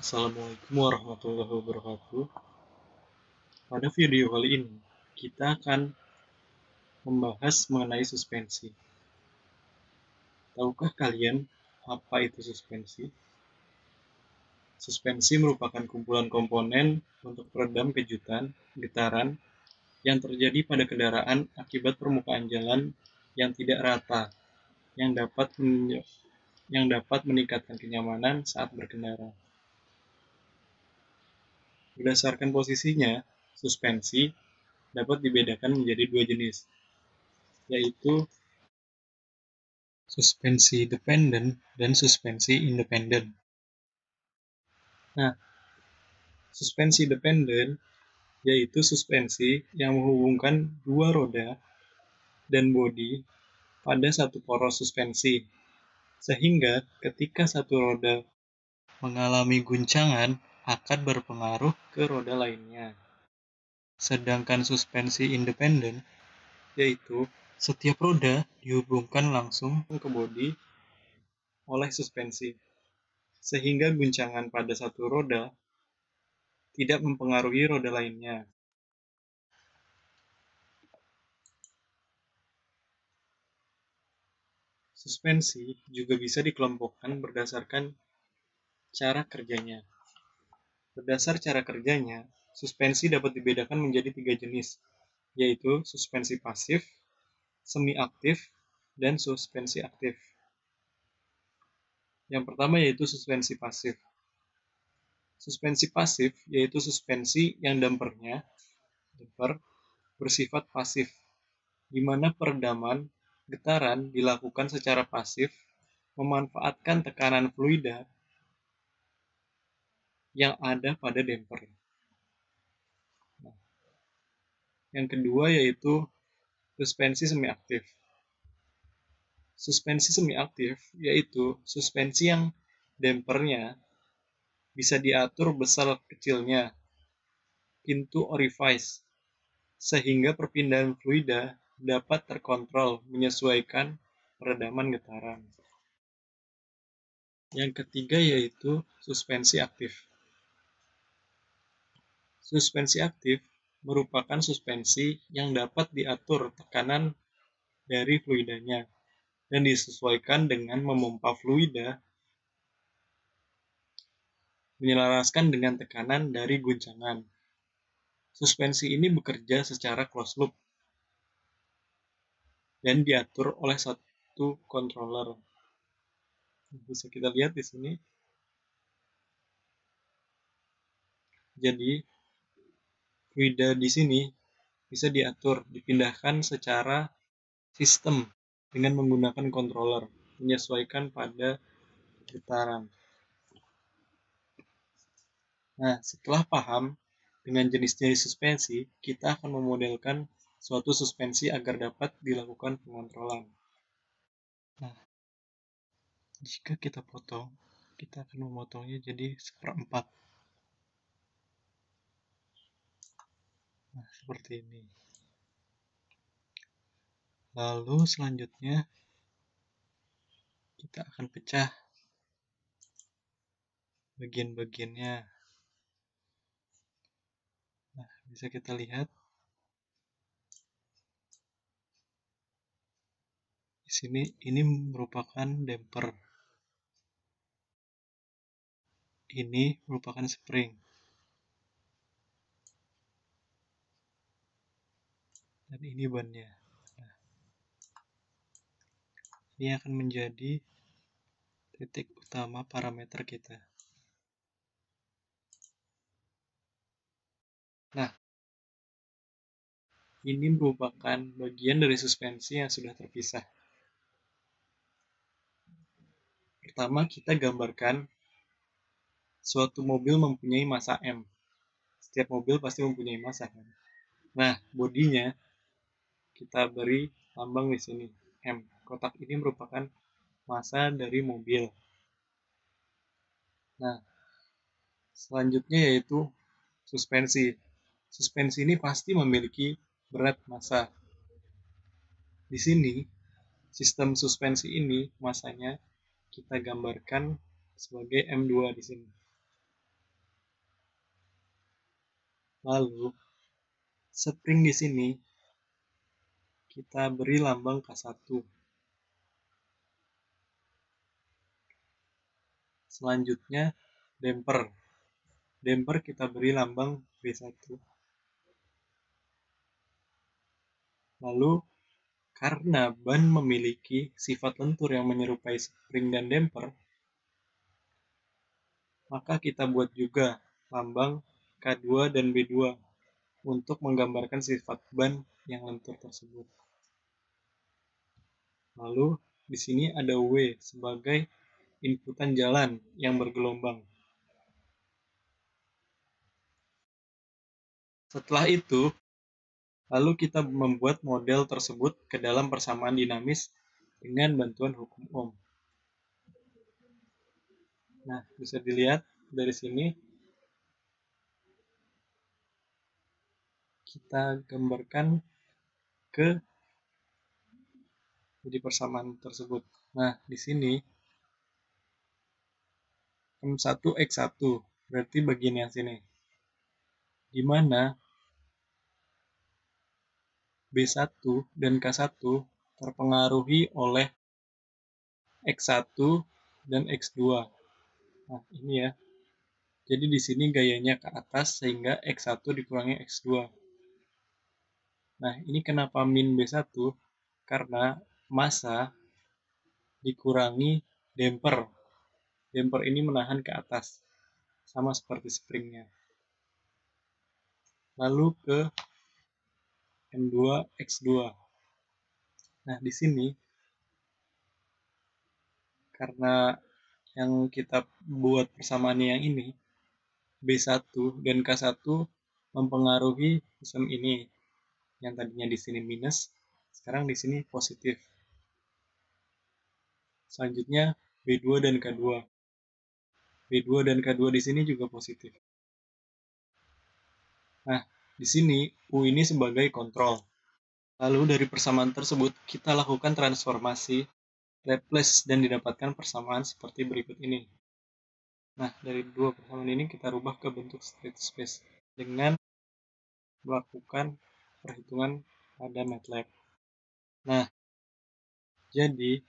Assalamualaikum warahmatullahi wabarakatuh. Pada video kali ini, kita akan membahas mengenai suspensi. Tahukah kalian apa itu suspensi? Suspensi merupakan kumpulan komponen untuk peredam kejutan, getaran, yang terjadi pada kendaraan akibat permukaan jalan yang tidak rata, yang dapat meningkatkan kenyamanan saat berkendara. Berdasarkan posisinya, suspensi dapat dibedakan menjadi dua jenis, yaitu suspensi dependen dan suspensi independen. Nah, suspensi dependen yaitu suspensi yang menghubungkan dua roda dan bodi pada satu poros suspensi, sehingga ketika satu roda mengalami guncangan akan berpengaruh ke roda lainnya. Sedangkan suspensi independen yaitu setiap roda dihubungkan langsung ke bodi oleh suspensi, sehingga guncangan pada satu roda tidak mempengaruhi roda lainnya. Suspensi juga bisa dikelompokkan berdasarkan cara kerjanya. Berdasar cara kerjanya, suspensi dapat dibedakan menjadi tiga jenis, yaitu suspensi pasif, semi-aktif, dan suspensi aktif. Yang pertama yaitu suspensi pasif. Suspensi pasif yaitu suspensi yang damper bersifat pasif, di mana peredaman getaran dilakukan secara pasif memanfaatkan tekanan fluida yang ada pada damper. Nah, yang kedua yaitu suspensi semi-aktif. Suspensi semi-aktif yaitu suspensi yang dampernya bisa diatur besar kecilnya pintu orifice, sehingga perpindahan fluida dapat terkontrol menyesuaikan peredaman getaran. Yang ketiga yaitu suspensi aktif. Suspensi aktif merupakan suspensi yang dapat diatur tekanan dari fluidanya dan disesuaikan dengan memompa fluida menyelaraskan dengan tekanan dari guncangan. Suspensi ini bekerja secara closed loop dan diatur oleh satu controller. Bisa kita lihat di sini. Jadi, fluida di sini bisa diatur, dipindahkan secara sistem dengan menggunakan controller, menyesuaikan pada getaran. Nah, setelah paham dengan jenis-jenis suspensi, kita akan memodelkan suatu suspensi agar dapat dilakukan pengontrolan. Nah, jika kita potong, kita akan memotongnya jadi 1/4. Nah, seperti ini. Lalu selanjutnya, kita akan pecah bagian-bagiannya. Nah, bisa kita lihat di sini, ini merupakan damper. Ini merupakan spring. Dan ini bannya. Nah, ini akan menjadi titik utama parameter kita. Nah, ini merupakan bagian dari suspensi yang sudah terpisah. Pertama, kita gambarkan suatu mobil mempunyai massa M. Setiap mobil pasti mempunyai massa, kan? Nah, bodinya kita beri lambang di sini, M. Kotak ini merupakan massa dari mobil. Nah, selanjutnya yaitu suspensi. Suspensi ini pasti memiliki berat massa. Di sini, sistem suspensi ini massanya kita gambarkan sebagai M2 di sini. Lalu, spring di sini kita beri lambang K1. Selanjutnya, damper. Damper kita beri lambang B1. Lalu, karena ban memiliki sifat lentur yang menyerupai spring dan damper, maka kita buat juga lambang K2 dan B2 untuk menggambarkan sifat ban yang lentur tersebut. Lalu, di sini ada W sebagai inputan jalan yang bergelombang. Setelah itu, lalu kita membuat model tersebut ke dalam persamaan dinamis dengan bantuan hukum Ohm. Nah, bisa dilihat dari sini, kita gambarkan ke jadi persamaan tersebut. Nah, di sini M1X1 berarti bagian yang sini, di mana B1 dan K1 terpengaruhi oleh X1 dan X2. Nah, ini ya. Jadi di sini gayanya ke atas sehingga X1 dikurangi X2. Nah, ini kenapa min B1? Karena massa dikurangi damper. Damper ini menahan ke atas, sama seperti springnya. Lalu ke M2X2. Nah, di sini karena yang kita buat persamaannya yang ini, B1 dan K1 mempengaruhi sistem ini. Yang tadinya di sini minus, sekarang di sini positif. Selanjutnya B2 dan K2. B2 dan K2 di sini juga positif. Nah, di sini U ini sebagai kontrol. Lalu dari persamaan tersebut, kita lakukan transformasi Laplace dan didapatkan persamaan seperti berikut ini. Nah, dari dua persamaan ini kita rubah ke bentuk state space dengan melakukan perhitungan pada MATLAB. Nah, jadi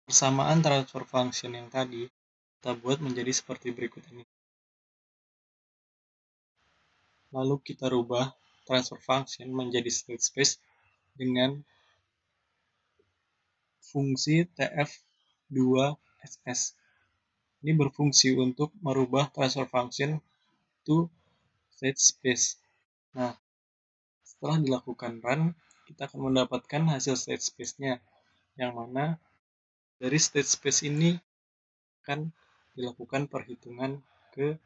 persamaan transfer function yang tadi kita buat menjadi seperti berikut ini. Lalu kita rubah transfer function menjadi state space dengan fungsi TF2SS. Ini berfungsi untuk merubah transfer function to state space. Nah, setelah dilakukan run, kita akan mendapatkan hasil state space-nya, yang mana dari state space ini akan dilakukan perhitungan ke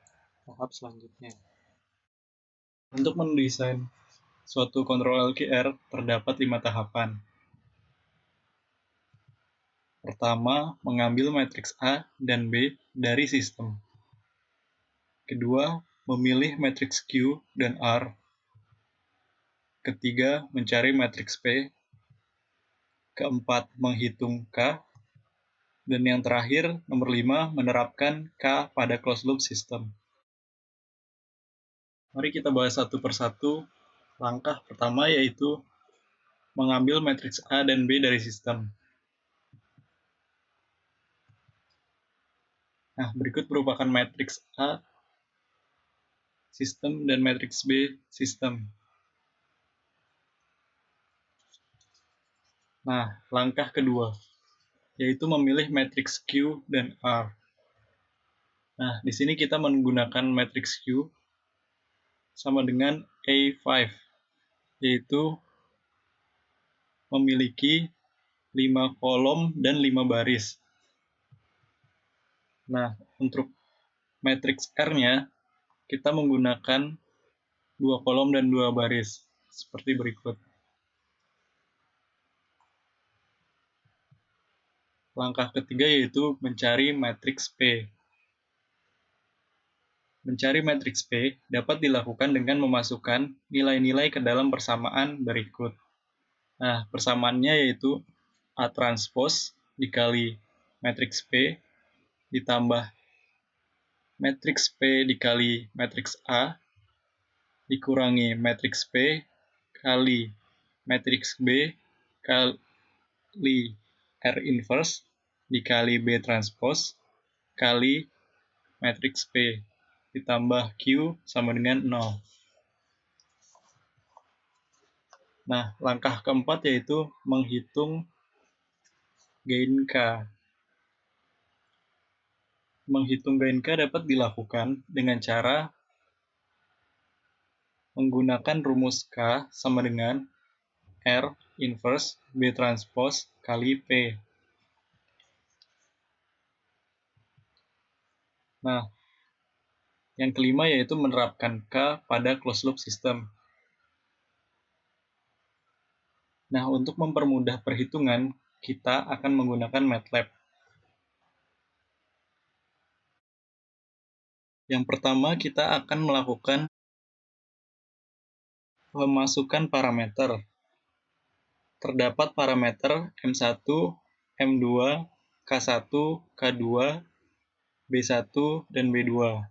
tahap selanjutnya. Untuk mendesain suatu kontrol LQR terdapat 5 tahapan. Pertama, mengambil matriks A dan B dari sistem. Kedua, memilih matriks Q dan R. Ketiga, mencari matriks P. Keempat, menghitung K. Dan yang terakhir, nomor 5, menerapkan K pada closed loop system. Mari kita bahas satu persatu. Langkah pertama yaitu mengambil matriks A dan B dari sistem. Nah, berikut merupakan matriks A sistem dan matriks B sistem. Nah, langkah kedua yaitu memilih matriks Q dan R. Nah, di sini kita menggunakan matriks Q sama dengan A5, yaitu memiliki 5 kolom dan 5 baris. Nah, untuk matriks R-nya, kita menggunakan 2 kolom dan 2 baris, seperti berikut. Langkah ketiga yaitu mencari matriks P. Mencari matriks P dapat dilakukan dengan memasukkan nilai-nilai ke dalam persamaan berikut. Nah, persamaannya yaitu A transpose dikali matriks P ditambah matriks P dikali matriks A dikurangi matriks P kali matriks B kali R inverse dikali B transpose kali matriks P ditambah Q sama dengan 0. Nah, langkah keempat yaitu menghitung gain K. Menghitung gain K dapat dilakukan dengan cara menggunakan rumus K sama dengan R inverse B transpose kali P. Nah, yang kelima yaitu menerapkan K pada closed loop system. Nah, untuk mempermudah perhitungan, kita akan menggunakan MATLAB. Yang pertama, kita akan melakukan pemasukan parameter. Terdapat parameter M1, M2, K1, K2, B1, dan B2.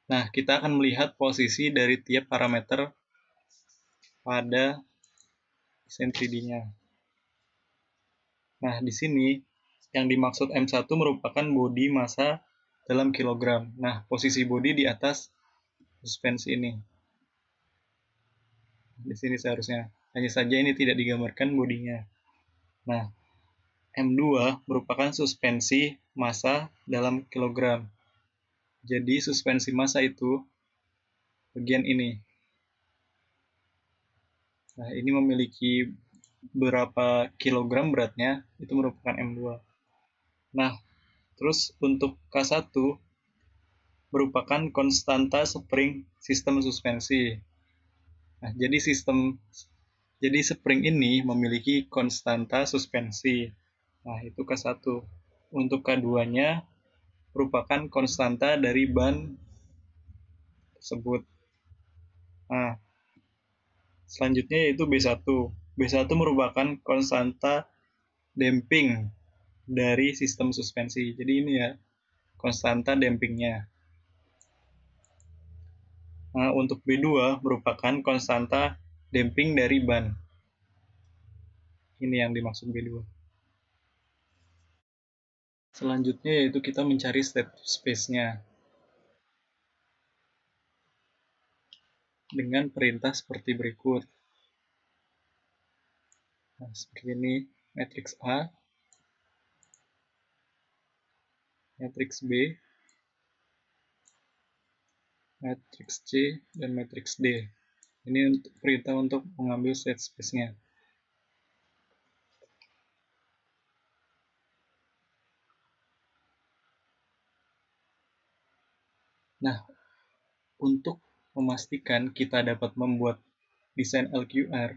Nah, kita akan melihat posisi dari tiap parameter pada desain 3D-nya. Nah, di sini yang dimaksud M1 merupakan bodi massa dalam kilogram. Nah, posisi bodi di atas suspensi ini. Di sini seharusnya. Hanya saja ini tidak digambarkan bodinya. Nah, M2 merupakan suspensi massa dalam kilogram. Jadi suspensi massa itu bagian ini. Nah, ini memiliki berapa kilogram beratnya, itu merupakan M2. Nah, terus untuk K1 merupakan konstanta spring sistem suspensi. Nah, jadi spring ini memiliki konstanta suspensi. Nah, itu K1. Untuk K2-nya merupakan konstanta dari ban tersebut. Nah, selanjutnya yaitu B1. B1 merupakan konstanta damping dari sistem suspensi. Jadi ini ya, konstanta dampingnya. Nah, untuk B2 merupakan konstanta damping dari ban. Ini yang dimaksud B2. Selanjutnya yaitu kita mencari state space-nya. Dengan perintah seperti berikut. Nah, seperti ini, matriks A, matriks B, matriks C, dan matriks D. Ini perintah untuk mengambil state space-nya. Nah, untuk memastikan kita dapat membuat desain LQR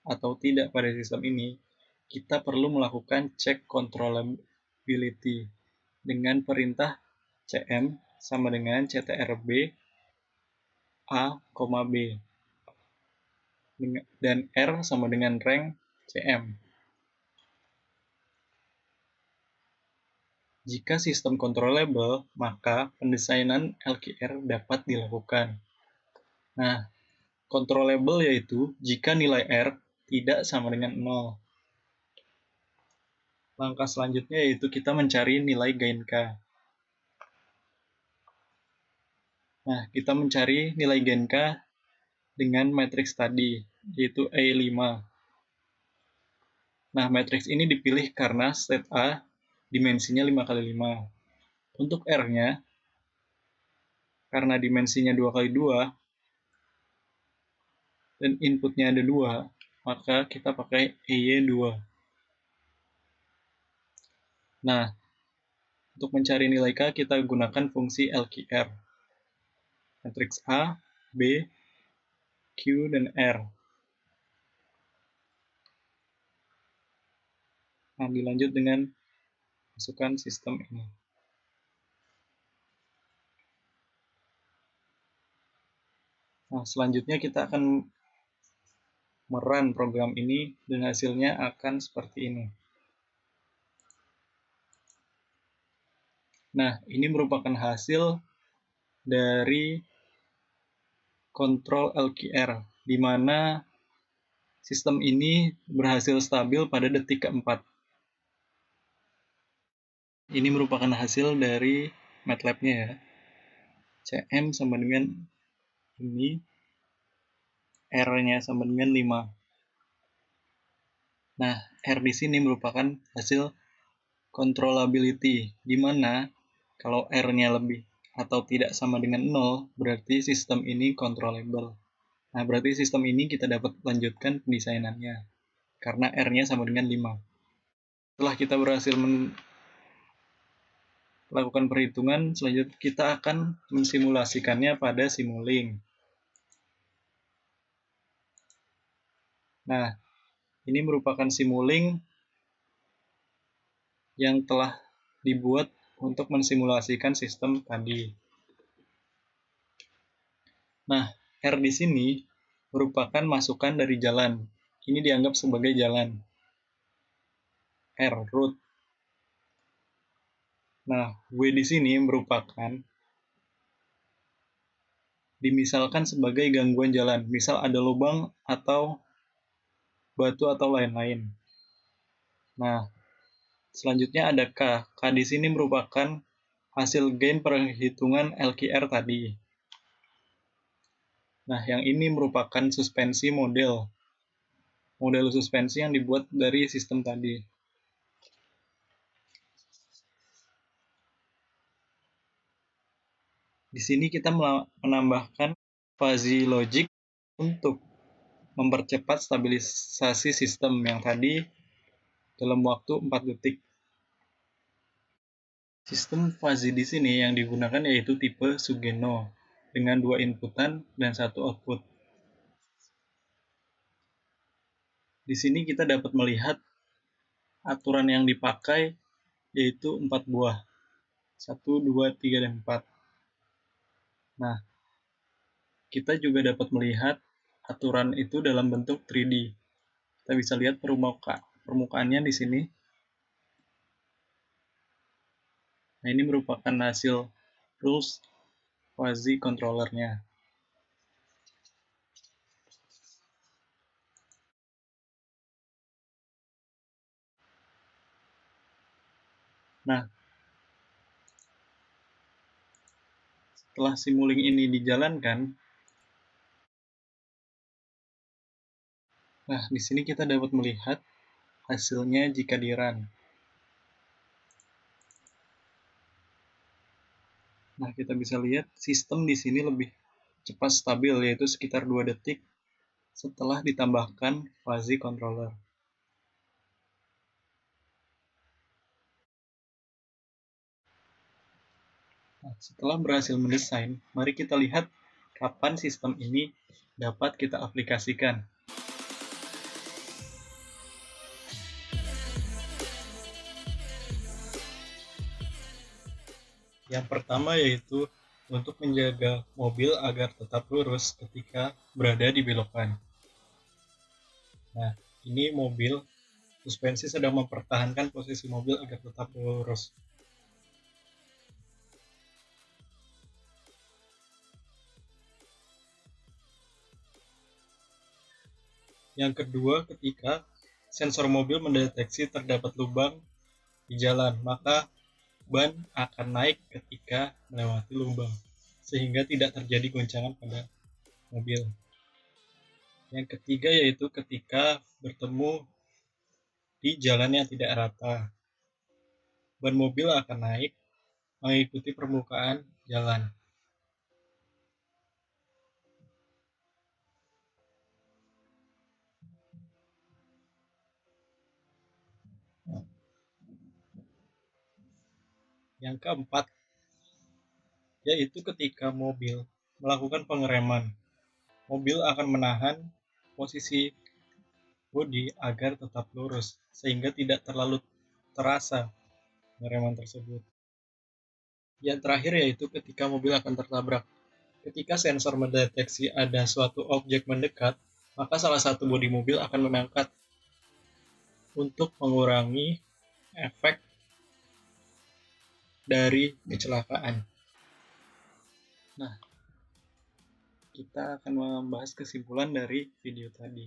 atau tidak pada sistem ini, kita perlu melakukan check controllability dengan perintah CM sama dengan CTRB A, B dan R sama dengan rank CM. Jika sistem controllable, maka pendesainan LQR dapat dilakukan. Nah, controllable yaitu jika nilai R tidak sama dengan 0. Langkah selanjutnya yaitu kita mencari nilai gain K. Nah, kita mencari nilai gain K dengan matriks tadi, yaitu E5. Nah, matriks ini dipilih karena state A dimensinya 5x5. Untuk R-nya, karena dimensinya 2x2, dan inputnya ada 2, maka kita pakai EY2. Nah, untuk mencari nilai K, kita gunakan fungsi LQR. Matriks A, B, Q, dan R. Nah, dilanjut dengan masukkan sistem ini. Nah, selanjutnya kita akan merun program ini dan hasilnya akan seperti ini. Nah, ini merupakan hasil dari kontrol LQR, di mana sistem ini berhasil stabil pada detik keempat. Ini merupakan hasil dari MATLAB-nya ya. CM sama dengan ini, R-nya sama dengan 5. Nah, R di sini merupakan hasil controllability, di mana kalau R-nya lebih atau tidak sama dengan 0, berarti sistem ini controllable. Nah, berarti sistem ini kita dapat lanjutkan pendesainannya, karena R-nya sama dengan 5. Setelah kita berhasil melakukan perhitungan, selanjutnya kita akan mensimulasikannya pada Simulink. Nah, ini merupakan Simulink yang telah dibuat untuk mensimulasikan sistem tadi. Nah, R di sini merupakan masukan dari jalan. Ini dianggap sebagai jalan. R, root. Nah, W di sini merupakan dimisalkan sebagai gangguan jalan. Misal ada lubang atau batu atau lain-lain. Nah, selanjutnya ada K. K di sini merupakan hasil gain perhitungan LQR tadi. Nah, yang ini merupakan suspensi model suspensi yang dibuat dari sistem tadi. Di sini kita menambahkan fuzzy logic untuk mempercepat stabilisasi sistem yang tadi dalam waktu 4 detik. Sistem fuzzy di sini yang digunakan yaitu tipe Sugeno dengan 2 inputan dan 1 output. Di sini kita dapat melihat aturan yang dipakai yaitu 4 buah. 1, 2, 3, dan 4. Nah, kita juga dapat melihat aturan itu dalam bentuk 3D. Kita bisa lihat permukaannya di sini. Nah, ini merupakan hasil rules fuzzy controllernya. Nah, setelah Simulink ini dijalankan, nah di sini kita dapat melihat hasilnya jika di run. Nah, kita bisa lihat sistem di sini lebih cepat stabil, yaitu sekitar 2 detik setelah ditambahkan fuzzy controller. Nah, setelah berhasil mendesain, mari kita lihat kapan sistem ini dapat kita aplikasikan. Yang pertama yaitu untuk menjaga mobil agar tetap lurus ketika berada di belokan. Nah, ini mobil suspensi sedang mempertahankan posisi mobil agar tetap lurus. Yang kedua, ketika sensor mobil mendeteksi terdapat lubang di jalan, maka ban akan naik ketika melewati lubang, sehingga tidak terjadi goncangan pada mobil. Yang ketiga yaitu ketika bertemu di jalan yang tidak rata, ban mobil akan naik mengikuti permukaan jalan. Yang keempat yaitu ketika mobil melakukan pengereman, mobil akan menahan posisi bodi agar tetap lurus sehingga tidak terlalu terasa pengereman tersebut. Yang terakhir yaitu ketika mobil akan tertabrak. Ketika sensor mendeteksi ada suatu objek mendekat, maka salah satu bodi mobil akan mengangkat untuk mengurangi efek dari kecelakaan. Nah, kita akan membahas kesimpulan dari video tadi.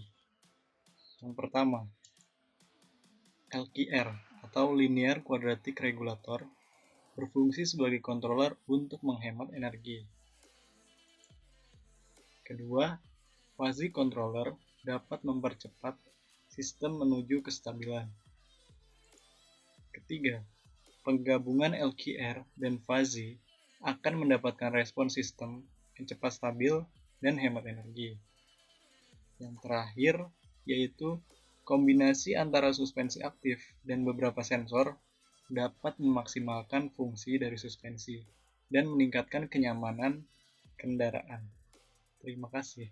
Yang pertama, LQR atau Linear Quadratic Regulator berfungsi sebagai controller untuk menghemat energi. Kedua, fuzzy controller dapat mempercepat sistem menuju kestabilan. Ketiga, penggabungan LQR dan fuzzy akan mendapatkan respon sistem yang cepat stabil dan hemat energi. Yang terakhir, yaitu kombinasi antara suspensi aktif dan beberapa sensor dapat memaksimalkan fungsi dari suspensi dan meningkatkan kenyamanan kendaraan. Terima kasih.